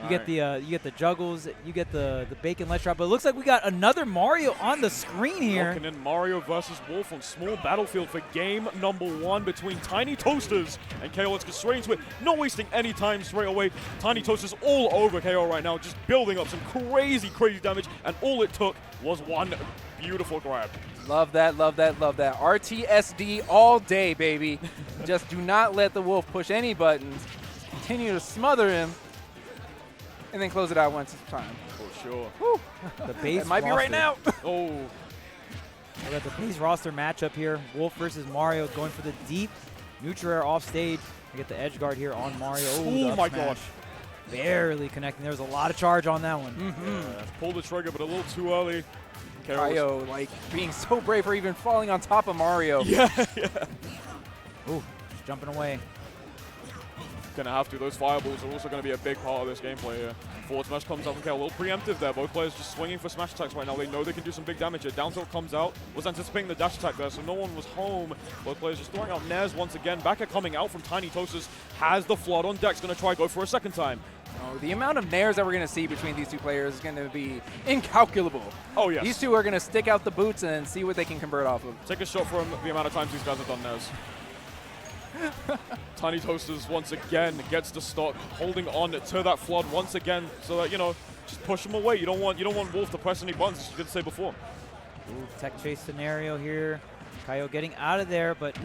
You get the juggles, you get the bacon ledge drop, but it looks like we got another Mario on the screen here. Looking in Mario versus Wolf on small battlefield for game number 1 between Tiny Toasters and Kaiyo. Let's get straight into it, not wasting any time straight away. Tiny Toasters all over Kaiyo right now, just building up some crazy damage, and all it took was one beautiful grab. Love that, love that, love that. RTSD all day, baby. Just do not let the Wolf push any buttons. Continue to smother him. And then close it out once at a time. For sure. Woo. The base It might be roster. right now. Oh. We got the base roster matchup here. Wolf versus Mario going for the deep. Neutral air off stage. We get the edge guard here on Mario. Oh my gosh. Barely connecting. There was a lot of charge on that one. Yeah, pulled the trigger, but a little too early. Kaiyo, like, being so brave for even falling on top of Mario. Yeah. Ooh, just jumping away. Gonna have to. Those fireballs are also gonna be a big part of this gameplay here. Forward smash comes up and a little preemptive there. Both players just swinging for smash attacks right now. They know they can do some big damage here. Down tilt comes out. Was anticipating the dash attack there, so no one was home. Both players just throwing out nairs once again. Backer coming out from Tiny Toasters. Has the flood on deck. Gonna try go for a second time. Oh, the amount of nairs that we're going to see between these two players is going to be incalculable. Oh, yes. These two are going to stick out the boots and see what they can convert off of. Take a shot from the amount of times these guys have done nairs. Tiny Toasters once again gets the stock, holding on to that flood once again, so that, you know, just push them away. You don't want Wolf to press any buttons, as you did say before. Ooh, tech chase scenario here. Kaiyo getting out of there, but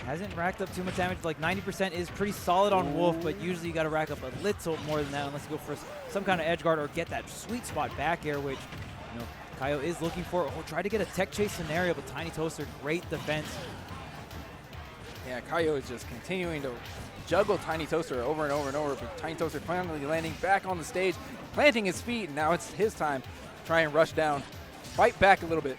hasn't racked up too much damage. Like 90% is pretty solid on Wolf, but usually you got to rack up a little more than that unless you go for some kind of edge guard or get that sweet spot back air, which, you know, Kaiyo is looking for. Oh, try to get a tech chase scenario, but Tiny Toaster, great defense. Yeah, Kaiyo is just continuing to juggle Tiny Toaster over and over and over, but Tiny Toaster finally landing back on the stage, planting his feet, and now it's his time to try and rush down, fight back a little bit.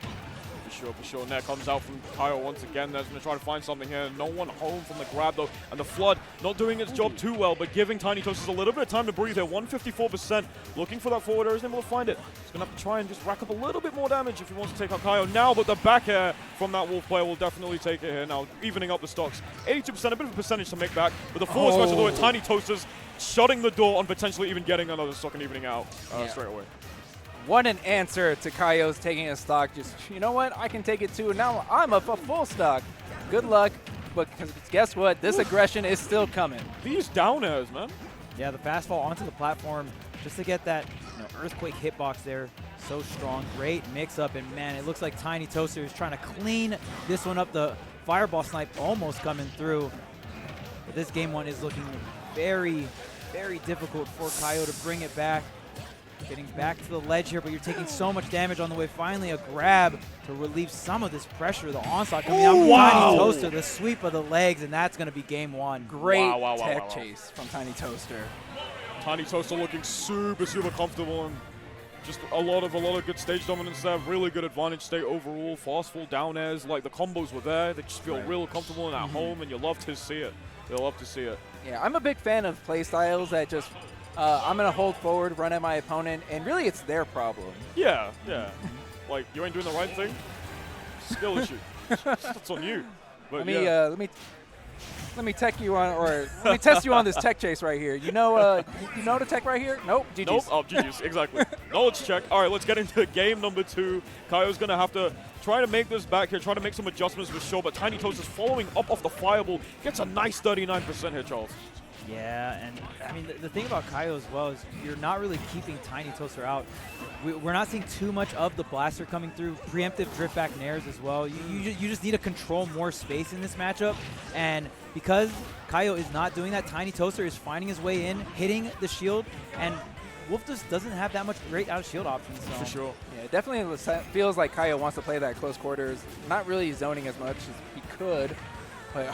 For sure. Net comes out from Kaiyo once again. That's going to try to find something here. No one home from the grab, though. And the flood not doing its job too well, but giving Tiny Toasters a little bit of time to breathe here. 154%. Looking for that forward air. Isn't able to find it. He's going to have to try and just rack up a little bit more damage if he wants to take out Kaiyo now. But the back air from that Wolf player will definitely take it here now, evening up the stocks. 82%, a bit of a percentage to make back. But the forward smash, although Tiny Toasters shutting the door on potentially even getting another stock and evening out straight away. What an answer to Kaiyo's taking a stock. Just, you know what? I can take it too. Now I'm up a full stock. Good luck. But guess what? This aggression is still coming. These down airs, man. Yeah, the fast fall onto the platform just to get that, you know, earthquake hitbox there. So strong. Great mix up. And man, it looks like Tiny Toaster is trying to clean this one up. The fireball snipe almost coming through. But this game one is looking very, very difficult for Kaiyo to bring it back. Getting back to the ledge here, but you're taking so much damage on the way. Finally, a grab to relieve some of this pressure. The onslaught coming out from Tiny Toaster, the sweep of the legs, and that's going to be game one. Great tech chase from Tiny Toaster. Tiny Toaster looking super comfortable, and just a lot of good stage dominance there. Really good advantage state overall. Fast fall down airs, like the combos were there. They just feel real comfortable and at home, and you love to see it. You'll love to see it. Yeah, I'm a big fan of play styles that just I'm going to hold forward, run at my opponent, and really it's their problem. Yeah. Like, you ain't doing the right thing, skill issue. That's on you. But let me tech you on, or let me test you on this tech chase right here. You know the tech right here? Nope. GG's. Nope. Oh, GG's. Exactly. Knowledge check. All right, let's get into game number 2. Kaiyo's going to have to try to make this back here, try to make some adjustments for sure, but Tiny Toast is following up off the fireball. Gets a nice 39% here, Charles. Yeah, and I mean, the thing about Kaiyo as well is you're not really keeping Tiny Toaster out. We're not seeing too much of the blaster coming through. Preemptive drift back nairs as well. You just need to control more space in this matchup. And because Kaiyo is not doing that, Tiny Toaster is finding his way in, hitting the shield, and Wolf just doesn't have that much great out of shield options. So. For sure. Yeah, it definitely feels like Kaiyo wants to play that close quarters. Not really zoning as much as he could. But,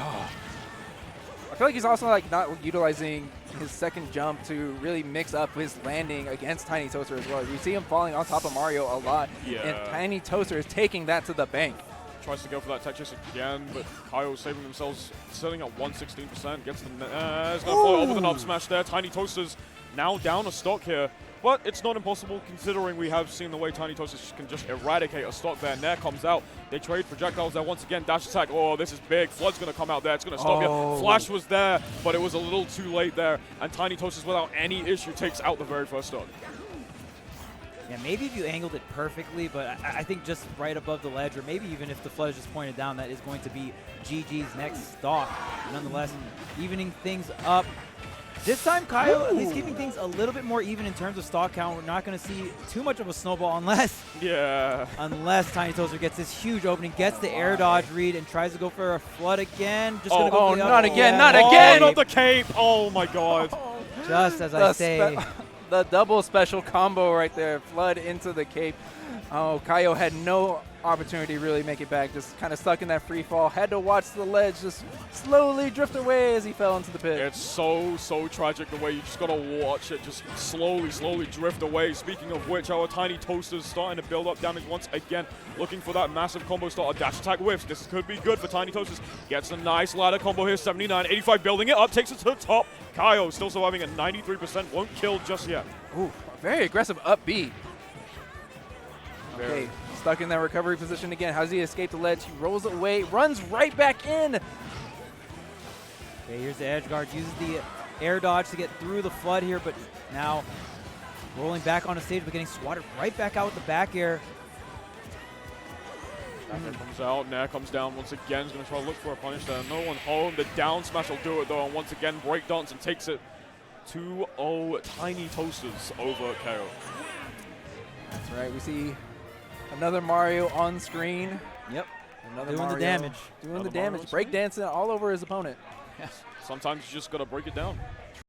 I feel like he's also like not utilizing his second jump to really mix up his landing against Tiny Toaster as well. You see him falling on top of Mario a lot, and Tiny Toaster is taking that to the bank. Tries to go for that tech chase again, but Kaiyo saving themselves, sitting at 116%. Gets the it's going to follow up with an up smash there. Tiny Toasters now down a stock here. But it's not impossible considering we have seen the way Tiny Toasters can just eradicate a stock there. Nair comes out. They trade projectiles there once again. Dash attack. Oh, this is big. Flood's going to come out there. It's going to stop here. Flash was there, but it was a little too late there. And Tiny Toasters, without any issue, takes out the very first stock. Yeah, maybe if you angled it perfectly, but I think just right above the ledge, or maybe even if the flood is just pointed down, that is going to be GG's next stock. Nonetheless, evening things up. This time, Kaiyo at least keeping things a little bit more even in terms of stock count. We're not going to see too much of a snowball unless Tiny Toaster gets this huge opening, gets the air dodge read, and tries to go for a flood again. Just gonna go not again, not again! Not the cape! Oh my god. Just as I say. The double special combo right there, flood into the cape. Oh, Kaiyo had no opportunity to really make it back, just kind of stuck in that free fall. Had to watch the ledge just slowly drift away as he fell into the pit. It's so tragic the way you just got to watch it just slowly drift away. Speaking of which, our Tiny Toasters starting to build up damage once again, looking for that massive combo start. A dash attack whiffs. This could be good for Tiny Toasters. Gets a nice ladder combo here, 79, 85, building it up, takes it to the top. Kaiyo still surviving at 93%, won't kill just yet. Ooh, very aggressive upbeat. Okay, stuck in that recovery position again. How does he escape the ledge? He rolls away, runs right back in. Okay, here's the edge guard. Uses the air dodge to get through the flood here, but now rolling back on the stage, but getting swatted right back out with the back air. Back air comes out, Nair comes down once again. He's going to try to look for a punish there. No one home. The down smash will do it though, and once again, breakdance and takes it 2-0 Tiny Toasters over Kaiyo. That's right, we see another Mario on screen. Yep. Another doing Mario the damage. Doing the damage. Breakdancing all over his opponent. Sometimes you just got to break it down.